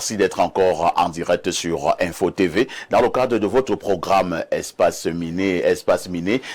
merci d'être encore en direct sur Info TV. Dans le cadre de votre programme Espace Miné,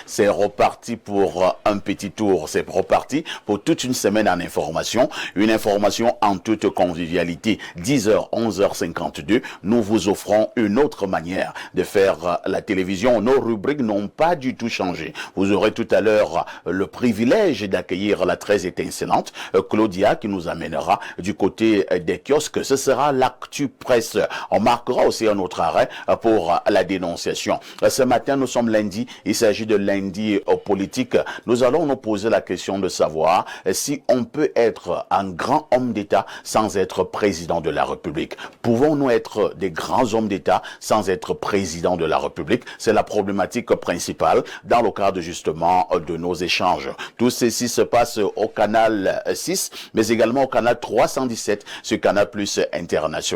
c'est reparti pour un petit tour. C'est reparti pour toute une semaine en information. Une information en toute convivialité. 10h, 11h52, nous vous offrons une autre manière de faire la télévision. Nos rubriques n'ont pas du tout changé. Vous aurez tout à l'heure le privilège d'accueillir la très étincelante Claudia qui nous amènera du côté des kiosques. Ce sera l'actu presse. On marquera aussi un autre arrêt pour la dénonciation. Ce matin, nous sommes lundi. Il s'agit de lundi politique. Nous allons nous poser la question de savoir si on peut être un grand homme d'État sans être président de la République. Pouvons-nous être des grands hommes d'État sans être président de la République? C'est la problématique principale dans le cadre justement de nos échanges. Tout ceci se passe au canal 6, mais également au canal 317, sur Canal Plus International.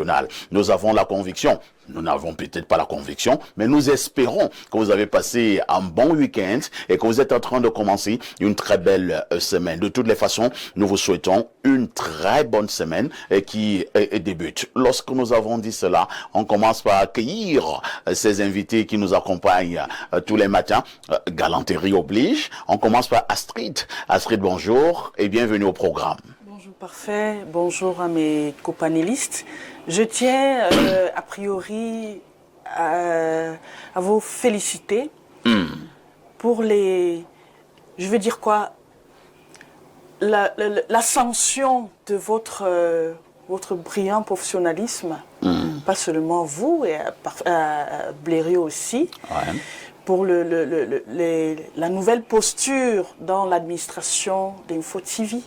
Nous avons la conviction, nous n'avons peut-être pas la conviction, mais nous espérons que vous avez passé un bon week-end et que vous êtes en train de commencer une très belle semaine. De toutes les façons, nous vous souhaitons une très bonne semaine qui débute. Lorsque nous avons dit cela, on commence par accueillir ces invités qui nous accompagnent tous les matins. Galanterie oblige. On commence par Astrid. Astrid, bonjour et bienvenue au programme. Bonjour Parfait, bonjour à mes copanélistes. Je tiens a priori à vous féliciter pour je veux dire quoi, l'ascension de votre brillant professionnalisme, pas seulement vous, et à Blériot aussi, pour la nouvelle posture dans l'administration d'Info TV,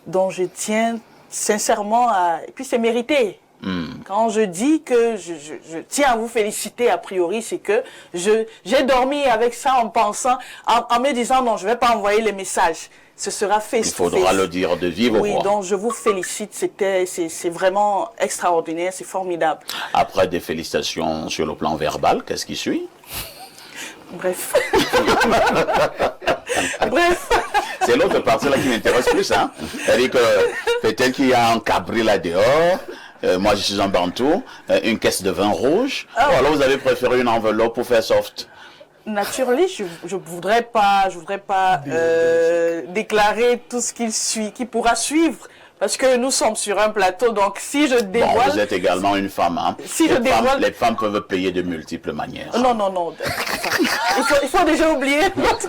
dont je tiens sincèrement à... Et puis c'est mérité. Quand je dis que je tiens à vous féliciter, a priori, c'est que j'ai dormi avec ça en pensant, en me disant non, je ne vais pas envoyer les messages. Ce sera fait. Il faudra le dire de vive voix. Oui, donc je vous félicite. C'est vraiment extraordinaire, c'est formidable. Après des félicitations sur le plan verbal, qu'est-ce qui suit? Bref. Bref. C'est l'autre partie là qui m'intéresse plus, hein. C'est-à-dire que peut-être qu'il y a un cabri là dehors. Moi, je suis en bantou, une caisse de vin rouge. Ou alors vous avez préféré une enveloppe pour faire soft? Naturellement, je voudrais pas déclarer tout ce qui pourra suivre. Parce que nous sommes sur un plateau, donc si je dévoile... Bon, vous êtes également une femme, hein. Si je dévoile... Les femmes peuvent payer de multiples manières. Non. Il faut déjà oublier notre...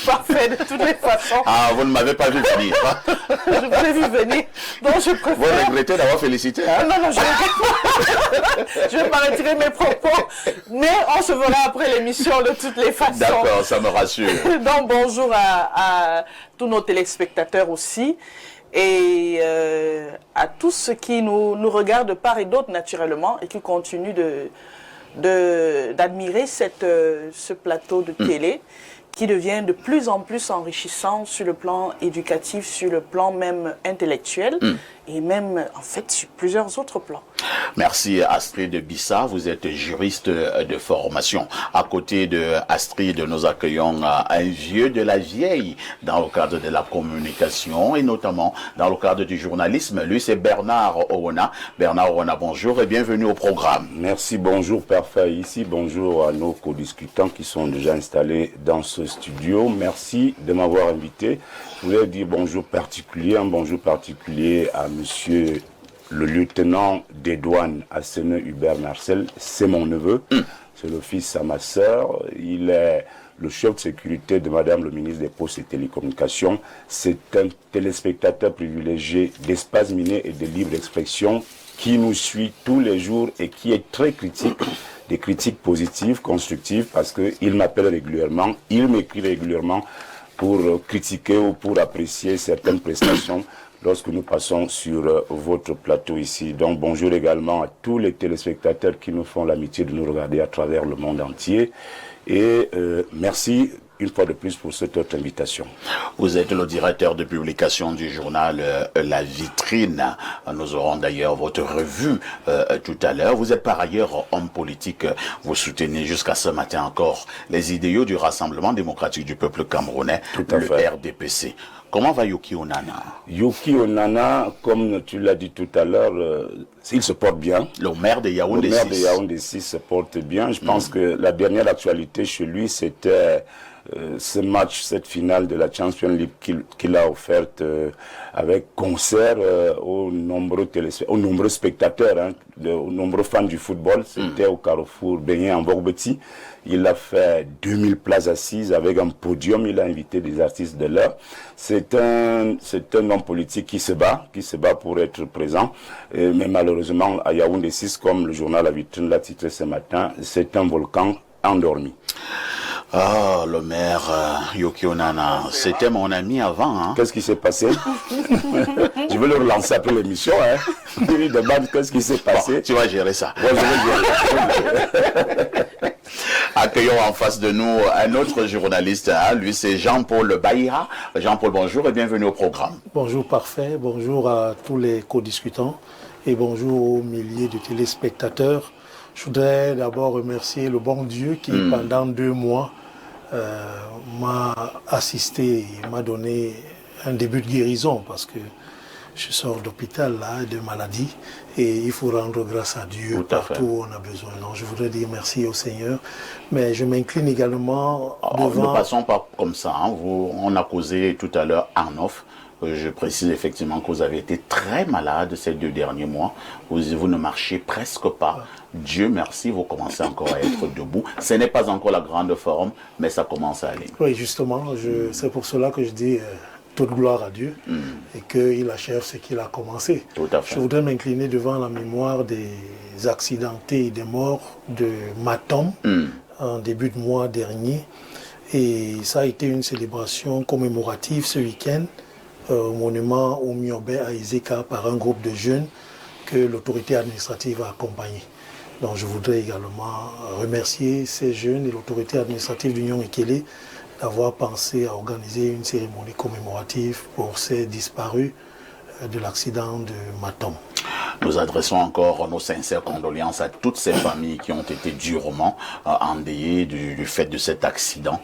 Parfait, de toutes les façons. Ah, vous ne m'avez pas vu venir. Je vous ai vu venir, donc je préfère... Vous regrettez d'avoir félicité, hein? Non, je regrette pas. Je vais pas retirer mes propos, mais on se verra après l'émission de toutes les façons. D'accord, ça me rassure. Donc bonjour à tous nos téléspectateurs aussi, et à tous ceux qui nous regardent de part et d'autre naturellement, et qui continuent d'admirer ce plateau de télé, qui devient de plus en plus enrichissant sur le plan éducatif, sur le plan même intellectuel, et même, en fait, sur plusieurs autres plans. Merci Astrid Bissa, vous êtes juriste de formation. À côté de Astrid, nous accueillons un vieux de la vieille dans le cadre de la communication et notamment dans le cadre du journalisme. Lui, c'est Bernard Owona. Bernard Owona, bonjour et bienvenue au programme. Merci, bonjour Parfait ici, bonjour à nos co-discutants qui sont déjà installés dans ce studio. Merci de m'avoir invité. Je voulais dire un bonjour particulier à monsieur le lieutenant des douanes Asséné Hubert Marcel. C'est mon neveu, c'est le fils à ma sœur. Il est le chef de sécurité de madame le ministre des Postes et Télécommunications. C'est un téléspectateur privilégié d'Espace Miné et de libre expression qui nous suit tous les jours et qui est très critique, des critiques positives, constructives, parce qu'il m'appelle régulièrement, il m'écrit régulièrement pour critiquer ou pour apprécier certaines prestations lorsque nous passons sur votre plateau ici. Donc bonjour également à tous les téléspectateurs qui nous font l'amitié de nous regarder à travers le monde entier. Et merci une fois de plus pour cette autre invitation. Vous êtes le directeur de publication du journal La Vitrine. Nous aurons d'ailleurs votre revue tout à l'heure. Vous êtes par ailleurs homme politique. Vous soutenez jusqu'à ce matin encore les idéaux du Rassemblement démocratique du peuple camerounais, le RDPC. Comment va Yuki Onana? Yuki Onana, comme tu l'as dit tout à l'heure, il se porte bien. Le maire de Yaoundé 6. Le maire de Yaoundé 6 se porte bien. Je pense que la dernière actualité chez lui, c'était ce match, cette finale de la Champions League qu'il a offerte avec concert aux nombreux spectateurs, hein, aux nombreux fans du football. C'était au Carrefour Beignet en Borbeti. Il a fait 2000 places assises avec un podium. Il a invité des artistes de l'heure. C'est un homme politique qui se bat pour être présent. Mais malheureusement, à Yaoundé 6, comme le journal La Vitrine l'a titré ce matin, c'est un volcan endormi. Ah, le maire Yuki Onana, c'était mon ami avant. Hein. Qu'est-ce qui s'est passé? Je vais le relancer après l'émission. Hein. Il lui demande qu'est-ce qui s'est passé. Bon, tu vas gérer ça. Bon, je vais gérer. Accueillons en face de nous un autre journaliste. Hein. Lui, c'est Jean-Paul Baïra. Jean-Paul, bonjour et bienvenue au programme. Bonjour, parfait. Bonjour à tous les co-discutants et bonjour aux milliers de téléspectateurs. Je voudrais d'abord remercier le bon Dieu qui, pendant 2 mois, m'a assisté et m'a donné un début de guérison parce que je sors d'hôpital, là, de maladie, et il faut rendre grâce à Dieu partout où on a besoin. Donc, je voudrais dire merci au Seigneur, mais je m'incline également devant... Ne passons pas comme ça. Hein. On a causé tout à l'heure Arnoff. Je précise effectivement que vous avez été très malade ces 2 derniers mois. Vous ne marchez presque pas. Dieu merci, vous commencez encore à être debout. Ce n'est pas encore la grande forme, mais ça commence à aller. Oui, justement, c'est pour cela que je dis toute gloire à Dieu et qu'il achève ce qu'il a commencé. Tout à fait. Je voudrais m'incliner devant la mémoire des accidentés et des morts de Matom en début de mois dernier. Et ça a été une célébration commémorative ce week-end au monument Oumyobé à Izeka par un groupe de jeunes que l'autorité administrative a accompagné. Donc je voudrais également remercier ces jeunes et l'autorité administrative d'Union Ekele d'avoir pensé à organiser une cérémonie commémorative pour ces disparus de l'accident de Matom. Nous adressons encore nos sincères condoléances à toutes ces familles qui ont été durement endeuillées du fait de cet accident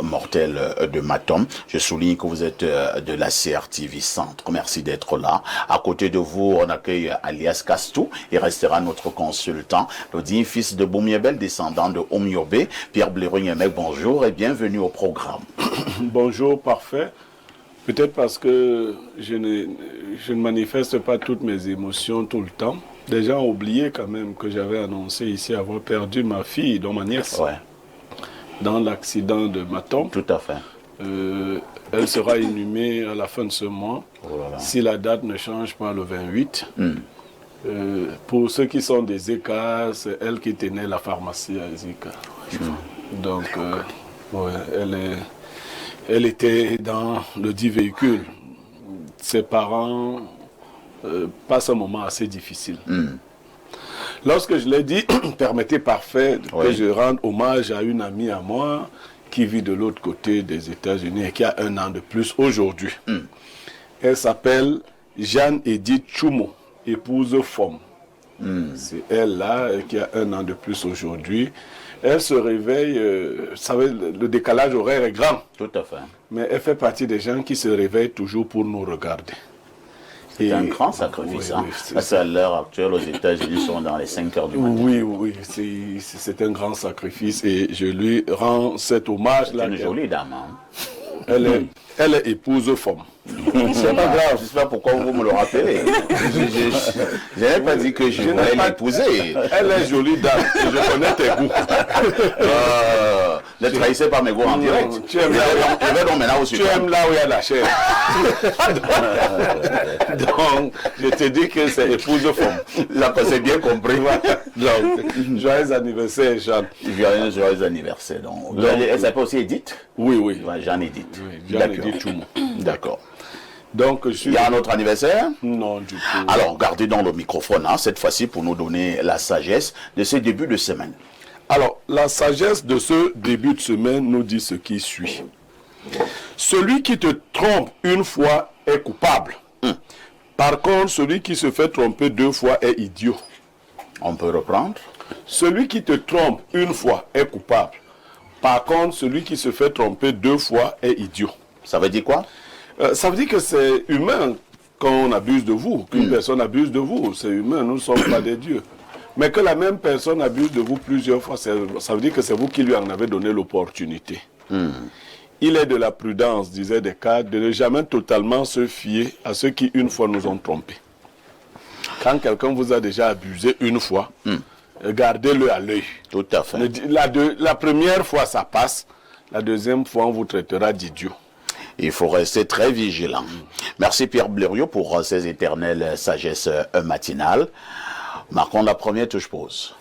mortel de Matom. Je souligne que vous êtes de la CRTV Centre. Merci d'être là. À côté de vous, on accueille Alias Kastou. Il restera notre consultant, le digne fils de Boumiebel, descendant de Oumyobé. Pierre Blaireau-Nyemek, bonjour et bienvenue au programme. Bonjour, parfait. Peut-être parce que je ne manifeste pas toutes mes émotions tout le temps. Les gens ont oublié quand même que j'avais annoncé ici avoir perdu ma fille, dont ma nièce, dans l'accident de Matom. Tout à fait. Elle sera inhumée à la fin de ce mois, si la date ne change pas le 28. Pour ceux qui sont des Zeka, c'est elle qui tenait la pharmacie à Zeka. Donc, elle était dans le dit véhicule. Ses parents passent un moment assez difficile. Lorsque je l'ai dit, permettez parfait que je rende hommage à une amie à moi qui vit de l'autre côté des États-Unis et qui a 1 an de plus aujourd'hui. Elle s'appelle Jeanne-Edith Choumo, épouse Fom. C'est elle-là qui a 1 an de plus aujourd'hui. Elle se réveille, vous savez, le décalage horaire est grand. Tout à fait. Mais elle fait partie des gens qui se réveillent toujours pour nous regarder. C'est un grand sacrifice. Parce qu'à l'heure actuelle, aux États-Unis, ils sont dans les 5 heures du matin. Oui, c'est un grand sacrifice et je lui rends cet hommage-là. C'est une jolie dame. Hein? Elle est épouse Fom. C'est pas grave, je ne sais pas pourquoi vous me le rappelez. Je n'ai pas dit que je voulais l'épouser. Elle est jolie dame, je connais tes goûts. Ne trahissez pas mes goûts en direct. Tu aimes là où il y a la chair. Donc, je te dis que c'est épouse Fom. Là, c'est bien compris. Donc, joyeux anniversaire, Jeanne. Joyeux anniversaire. Donc, elle s'appelle aussi Edith? Oui. Jeanne-Edith. Jeanne-Edith Choumo. D'accord. Donc, il y a un autre anniversaire? Non, du tout. Alors, gardez donc le microphone, hein, cette fois-ci, pour nous donner la sagesse de ce début de semaine. Alors, la sagesse de ce début de semaine nous dit ce qui suit. Celui qui te trompe une fois est coupable. Par contre, celui qui se fait tromper 2 fois est idiot. On peut reprendre? Celui qui te trompe une fois est coupable. Par contre, celui qui se fait tromper 2 fois est idiot. Ça veut dire quoi? Ça veut dire que c'est humain quand on abuse de vous, qu'une personne abuse de vous. C'est humain, nous ne sommes pas des dieux. Mais que la même personne abuse de vous plusieurs fois, ça veut dire que c'est vous qui lui en avez donné l'opportunité. Il est de la prudence, disait Descartes, de ne jamais totalement se fier à ceux qui une fois nous ont trompés. Quand quelqu'un vous a déjà abusé une fois, gardez-le à l'œil. Tout à fait. La première fois, ça passe. La deuxième fois, on vous traitera d'idiot. Il faut rester très vigilant. Merci Pierre Blériot pour ces éternelles sagesses matinales. Marquons la première touche pause.